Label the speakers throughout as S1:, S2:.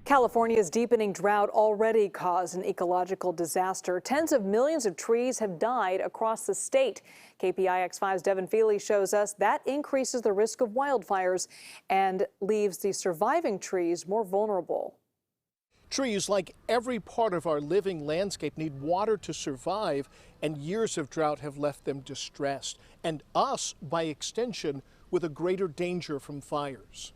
S1: California's deepening drought already caused an ecological disaster. Tens of millions of trees have died across the state. KPIX 5's Devin Fehely shows us that increases the risk of wildfires and leaves the surviving trees more vulnerable.
S2: Trees, like every part of our living landscape, need water to survive, and years of drought have left them distressed, and us, by extension, with a greater danger from fires.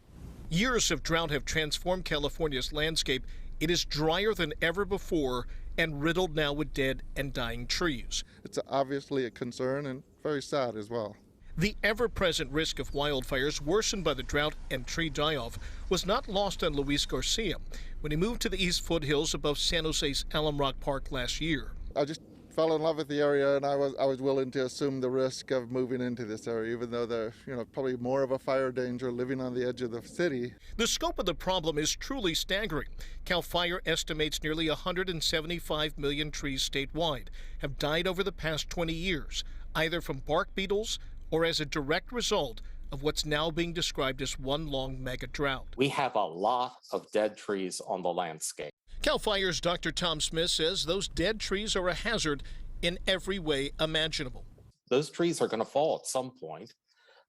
S2: Years of drought have transformed California's landscape. It is drier than ever before and riddled now with dead and dying trees.
S3: It's obviously a concern and very sad as well.
S2: The ever-present risk of wildfires, worsened by the drought and tree die-off, was not lost on Luis Garcia when he moved to the East Foothills above San Jose's Alum Rock Park last year.
S3: I just fell in love with the area, and I was willing to assume the risk of moving into this area, even though there's probably more of a fire danger living on the edge of the city.
S2: The scope of the problem is truly staggering. Cal Fire estimates nearly 175 million trees statewide have died over the past 20 years, either from bark beetles or as a direct result of what's now being described as one long mega drought.
S4: We have a lot of dead trees on the landscape.
S2: Cal Fire's Dr. Tom Smith says those dead trees are a hazard in every way imaginable.
S4: Those trees are going to fall at some point,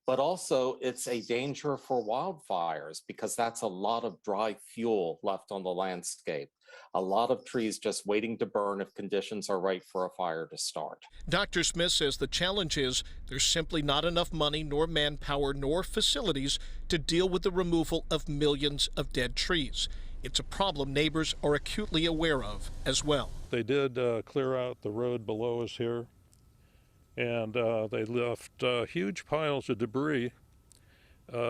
S4: but also it's a danger for wildfires because that's a lot of dry fuel left on the landscape. A lot of trees just waiting to burn if conditions are right for a fire to start.
S2: Dr. Smith says the challenge is there's simply not enough money, nor manpower, nor facilities to deal with the removal of millions of dead trees. It's a problem neighbors are acutely aware of as well.
S5: They did clear out the road below us here, and they left huge piles of debris,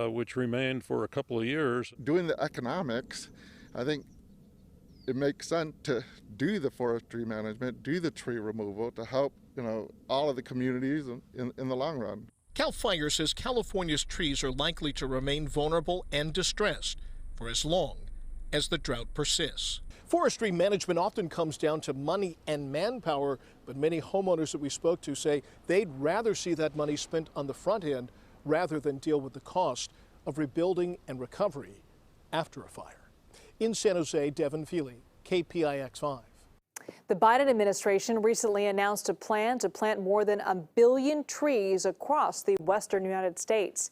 S5: which remained for a couple of years.
S3: Doing the economics, I think it makes sense to do the forestry management, do the tree removal to help, all of the communities in the long run.
S2: Cal Fire says California's trees are likely to remain vulnerable and distressed for as long as the drought persists. Forestry management often comes down to money and manpower, but many homeowners that we spoke to say they'd rather see that money spent on the front end rather than deal with the cost of rebuilding and recovery after a fire. In San Jose, Devin Fehely, KPIX 5.
S1: The Biden administration recently announced a plan to plant more than 1 billion trees across the western United States.